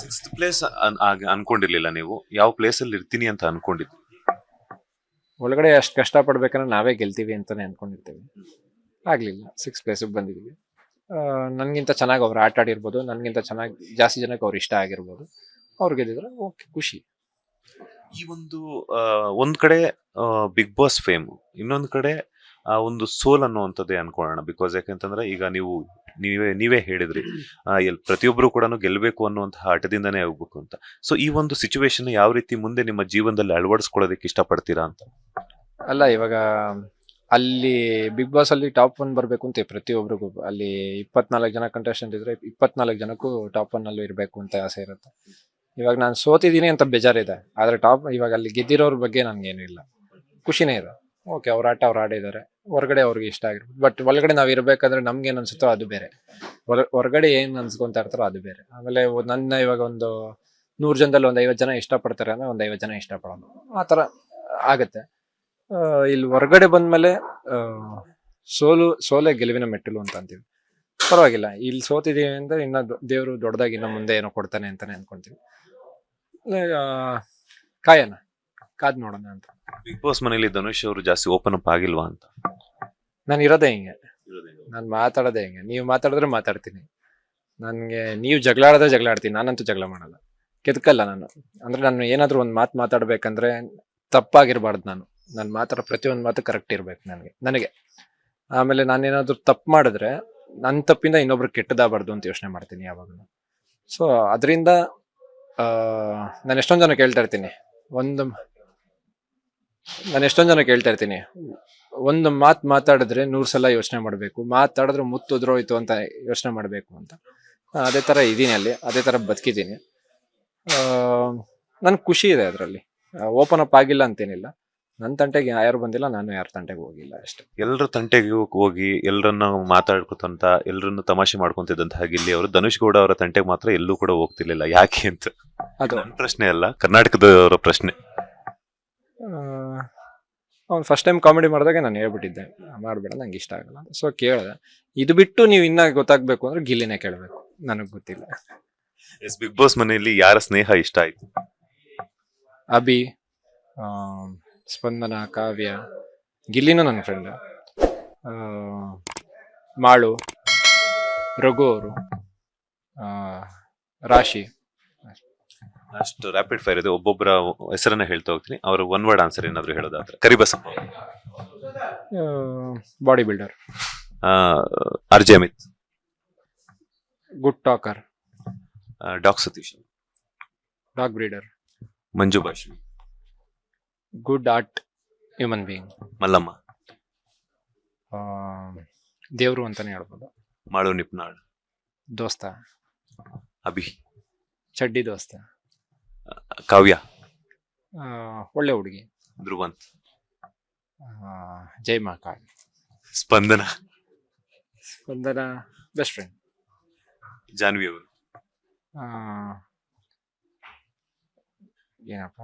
Sixth place ಅನ್ಕೊಂಡಿರ್ಲಿಲ್ಲ ನೀವು, ಯಾವ ಪ್ಲೇಸ್ ಅಲ್ಲಿ ಇರ್ತೀನಿ ಅಂತ ಅನ್ಕೊಂಡಿದ್ರಿ? ಒಳಗಡೆ ಅಷ್ಟು ಕಷ್ಟಪಡ್ಬೇಕಂದ್ರೆ ನಾವೇ ಗೆಲ್ತೀವಿ ಅಂತಾನೆ ಅನ್ಕೊಂಡಿರ್ತೀವಿ. ಆಗ್ಲಿಲ್ಲ, 6th ಪ್ಲೇಸಿಗೆ ಬಂದಿದ್ದೀವಿ. ನನಗಿಂತ ಚೆನ್ನಾಗಿ ಅವ್ರು ಆಟ ಆಡಿರ್ಬೋದು, ನನಗಿಂತ ಚೆನ್ನಾಗಿ ಜಾಸ್ತಿ ಜನಕ್ಕೆ ಅವ್ರು ಇಷ್ಟ ಆಗಿರ್ಬೋದು. ಅವ್ರು ಗೆದ್ದಿದ್ರೆ ಓಕೆ, ಖುಷಿ. ಈ ಒಂದು ಒಂದ್ ಕಡೆ ಬಿಗ್ ಬಾಸ್ ಫೇಮ್, ಇನ್ನೊಂದ್ ಕಡೆ ಒಂದು ಸೋಲ್ ಅನ್ನುವಂಥದ್ದೇ ಅನ್ಕೊಳ್ಳೋಣ. ಬಿಕಾಸ್ ಯಾಕಂತಂದ್ರೆ ಈಗ ನೀವೇ ಹೇಳಿದ್ರಿ, ಪ್ರತಿಯೊಬ್ಬರು ಕೂಡ ಗೆಲ್ಬೇಕು ಅನ್ನುವಂತಹ ಆಟದಿಂದನೇ ಹೋಗ್ಬೇಕು ಅಂತ. ಸೊ ಈ ಒಂದು ಸಿಚುವೇಶನ್ ಯಾವ ರೀತಿ ಮುಂದೆ ನಿಮ್ಮ ಜೀವನದಲ್ಲಿ ಅಳವಡಿಸ್ಕೊಳ್ಳೋದಕ್ಕೆ ಇಷ್ಟಪಡ್ತೀರಾ ಅಂತ? ಅಲ್ಲ, ಇವಾಗ ಅಲ್ಲಿ ಬಿಗ್ ಬಾಸ್ ಅಲ್ಲಿ ಟಾಪ್ 1 ಬರ್ಬೇಕು ಅಂತ ಪ್ರತಿಯೊಬ್ಬರಿಗೂ, ಅಲ್ಲಿ 24 ಜನ ಕಂಟೆಸ್ಟೆಂಟ್ ಇದ್ರೆ 24 ಜನಕ್ಕೂ ಟಾಪ್ 1 ಅಲ್ಲೂ ಇರಬೇಕು ಅಂತ ಆಸೆ ಇರುತ್ತೆ. ಇವಾಗ ನಾನು ಸೋತಿದ್ದೀನಿ ಅಂತ ಬೇಜಾರಿದೆ, ಆದ್ರೆ ಇವಾಗ ಅಲ್ಲಿ ಗೆದ್ದಿರೋರ ಬಗ್ಗೆ ನನ್ಗೇನು ಇಲ್ಲ, ಖುಷಿನೇ ಇದೆ. ಓಕೆ, ಅವ್ರ ಆಟ ಅವ್ರು ಆಡಿದ್ದಾರೆ, ಹೊರಗಡೆ ಅವ್ರಿಗೆ ಇಷ್ಟ ಆಗಿರ್ಬೋದು. ಬಟ್ ಒಳಗಡೆ ನಾವ್ ಇರ್ಬೇಕಾದ್ರೆ ನಮ್ಗೆ ಏನ್ ಅನ್ಸುತ್ತೋ ಅದು ಬೇರೆ, ಹೊರಗಡೆ ಏನ್ ಅನ್ಸ್ಕೊಂತ ಇರ್ತಾರೋ ಅದು ಬೇರೆ. ಆಮೇಲೆ ನನ್ನ ಇವಾಗ ಒಂದು 100 ಜನದಲ್ಲಿ ಒಂದು 50 ಜನ ಇಷ್ಟಪಡ್ತಾರೆ ಅಂದ್ರೆ ಒಂದು 50 ಜನ ಇಷ್ಟಪಡೋದು, ಆ ತರ ಆಗತ್ತೆ. ಇಲ್ಲಿ ಹೊರಗಡೆ ಬಂದ್ಮೇಲೆ ಸೋಲೆ ಗೆಲುವಿನ ಮೆಟ್ಟಿಲು ಅಂತ ಅಂತೀವಿ. ಪರವಾಗಿಲ್ಲ, ಇಲ್ಲಿ ಸೋತಿದೀವಿ ಅಂದ್ರೆ ಇನ್ನ ದೇವ್ರು ದೊಡ್ಡದಾಗಿ ಇನ್ನ ಮುಂದೆ ಏನೋ ಕೊಡ್ತಾನೆ ಅಂತಾನೆ ಅನ್ಕೊಂತೀವಿ. ಕಾಯೋಣ, ಕಾದ್ ನೋಡೋಣ ಅಂತ. ಬಿಗ್ ಬಾಸ್ ಮನೇಲಿ ಧನುಷ್ ಅವರು ಜಾಸ್ತಿ ಓಪನ್ ಅಪ್ ಆಗಿಲ್ವಾ ಅಂತ? ನಾನು ಇರೋದೇ ಹಿಂಗೆ, ನಾನು ಮಾತಾಡೋದೇ ಹಿಂಗೆ. ನೀವು ಮಾತಾಡಿದ್ರೆ ಮಾತಾಡ್ತೀನಿ, ನನ್ಗೆ ನೀವು ಜಗಳ ಆಡ್ತೀನಿ, ನಾನಂತೂ ಜಗಳ ಮಾಡಲ್ಲ, ಕೆದಕಲ್ಲ ನಾನು. ಅಂದ್ರೆ ನಾನು ಏನಾದ್ರು ಒಂದು ಮಾತಾಡ್ಬೇಕಂದ್ರೆ ತಪ್ಪಾಗಿರ್ಬಾರ್ದು. ನಾನು ಮಾತಾಡೋ ಪ್ರತಿಯೊಂದು ಮಾತು ಕರೆಕ್ಟ್ ಇರ್ಬೇಕು ನನಗೆ. ಆಮೇಲೆ ನಾನೇನಾದ್ರು ತಪ್ಪು ಮಾಡಿದ್ರೆ ನನ್ನ ತಪ್ಪಿಂದ ಇನ್ನೊಬ್ರು ಕೆಟ್ಟದಾಗಬಾರ್ದು ಅಂತ ಯೋಚನೆ ಮಾಡ್ತೀನಿ ಯಾವಾಗ. ಸೊ ಅದರಿಂದ ನಾನು ಎಷ್ಟೊಂದು ಜನ ಕೇಳ್ತಾ ಇರ್ತೀನಿ, ಒಂದು ಮಾತಾಡಿದ್ರೆ 100 ಸಲ ಯೋಚನೆ ಮಾಡ್ಬೇಕು, ಮಾತಾಡಿದ್ರೆ ಮುತ್ತು ಉದ್ರೋಯ್ತು ಅಂತ ಯೋಚನೆ ಮಾಡ್ಬೇಕು ಅಂತ. ಅದೇ ತರ ಇದೀನಿ ಅಲ್ಲಿ, ಅದೇ ತರ ಬದುಕಿದ್ದೀನಿ. ನನ್ಗೆ ಖುಷಿ ಇದೆ ಅದರಲ್ಲಿ. ಓಪನ್ ಅಪ್ ಆಗಿಲ್ಲ ಅಂತೇನಿಲ್ಲ, ನನ್ನ ತಂಟೆಗೆ ಯಾರು ಬಂದಿಲ್ಲ, ನಾನು ಯಾರ ತಂಟೆಗೆ ಹೋಗಿಲ್ಲ ಅಷ್ಟೇ. ಎಲ್ಲರ ತಂಟೆಗೆ ಹೋಗಿ ಎಲ್ಲರನ್ನ ಮಾತಾಡ್ಕೊತಂತ ಎಲ್ಲರನ್ನು ತಮಾಷೆ ಮಾಡ್ಕೊಂತಿದ್ದಂತಹ ಗಿಲ್ಲಿ ಅವರು ಧನುಷ್ ಗೌಡ ಅವರ ತಂಟೆಗೆ ಮಾತ್ರ ಎಲ್ಲೂ ಕೂಡ ಹೋಗ್ತಿರ್ಲಿಲ್ಲ, ಯಾಕೆ ಅಂತ? ಅದು ನನ್ನ ಪ್ರಶ್ನೆ ಅಲ್ಲ, ಕರ್ನಾಟಕದವರ ಪ್ರಶ್ನೆ. ಅವ್ನು ಫಸ್ಟ್ ಟೈಮ್ ಕಾಮಿಡಿ ಮಾಡಿದಾಗ ನಾನು ಹೇಳ್ಬಿಟ್ಟಿದ್ದೆ, ಮಾಡಬೇಡ, ನಂಗೆ ಇಷ್ಟ ಆಗಲ್ಲ. ಸೊ ಕೇಳಿದೆ. ಇದು ಬಿಟ್ಟು ನೀವು ಇನ್ನ ಗೊತ್ತಾಗ್ಬೇಕು ಅಂದ್ರೆ ಗಿಲ್ಲಿನೇ ಕೇಳಬೇಕು, ನನಗೆ ಗೊತ್ತಿಲ್ಲ. ಬಿಗ್ ಬಾಸ್ ಮನೆಯಲ್ಲಿ ಯಾರ ಸ್ನೇಹ ಇಷ್ಟ ಆಯ್ತು? ಅಭಿ, ಸ್ಪಂದನ, ಕಾವ್ಯ, ಗಿಲ್ಲಿನೂ ನನ್ನ ಫ್ರೆಂಡ್, ಮಾಳು, ರಘು ಅವರು, ರಾಶಿ. ಅಷ್ಟು ರ್ಯಾಪಿಡ್ ಫೈರ್ ಇದೆ, ಒಬ್ಬೊಬ್ಬರ ಹೆಸರನ್ನ ಹೇಳ್ತಾ ಹೋಗ್ತೀನಿ, ಅವರು ಒನ್ ವರ್ಡ್ ಆನ್ಸರ್ ಏನಾದ್ರು ಹೇಳೋದಾದ್ರೆ. Karibasappa, body builder. RJ Amit, good talker. Doc Satish, dog breeder. Manju Bhashi, good heart human being. Mallamma, ದೇವ್ರು ಅಂತಾನೆ ಹೇಳ್ಬೋದು. ಮಾಳು ನಿಪ್ನಾಳ್, ದೋಸ್ತ. ಅಭಿ, ಚಡ್ಡಿ ದೋಸ್ತ. ಕಾವ್ಯ, ಒಳ್ಳೆ ಹುಡುಗಿ. ಧ್ರುವಂತ್, ಜೈ ಮಹಾಕಾಳ್. ಸ್ಪಂದನ ಬೆಸ್ಟ್ ಫ್ರೆಂಡ್. ಜಾನ್ವಿ ಅವರು, ಏನಪ್ಪ,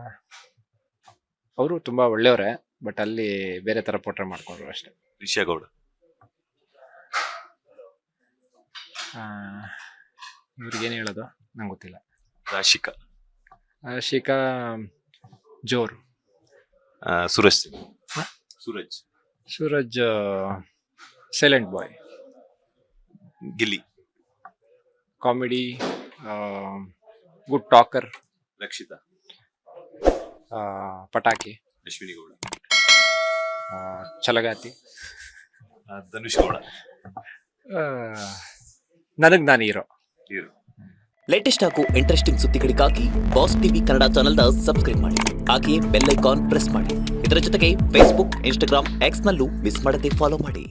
ಅವರು ತುಂಬಾ ಒಳ್ಳೆಯವರೇ, ಬಟ್ ಅಲ್ಲಿ ಬೇರೆ ತರ ಪೋಟ್ರೆ ಮಾಡ್ಕೊಂಡ್ರು ಅಷ್ಟೇ. ರಿಷಾ ಗೌಡ, ಇವ್ರಿಗೇನು ಹೇಳೋದು ನಂಗೆ ಗೊತ್ತಿಲ್ಲ. ರಾಶಿಕಾ, ಜೋರು. Suraj silent boy. Gilli, comedy, good talker. Rakshita, ಪಟಾಕಿ. ಅಶ್ವಿನಿ ಗೌಡ, ಛಲಗಾತಿ. ಧನುಷ್ ಗೌಡ. ನನಗ್ ನಾನು ಹೀರೋ. ಲೇಟೆಸ್ಟ್ ಹಾಗೂ ಇಂಟ್ರೆಸ್ಟಿಂಗ್ ಸುದ್ದಿಗಳಿಗಾಗಿ ಬಾಸ್ ಟಿವಿ ಕನ್ನಡ ಚಾನೆಲ್ನ ಸಬ್ಸ್ಕ್ರೈಬ್ ಮಾಡಿ, ಹಾಗೆಯೇ ಬೆಲ್ ಐಕಾನ್ ಪ್ರೆಸ್ ಮಾಡಿ. ಇದರ ಜೊತೆಗೆ ಫೇಸ್ಬುಕ್, ಇನ್ಸ್ಟಾಗ್ರಾಮ್, ಎಕ್ಸ್ ನಲ್ಲೂ ಮಿಸ್ ಮಾಡದೆ ಫಾಲೋ ಮಾಡಿ.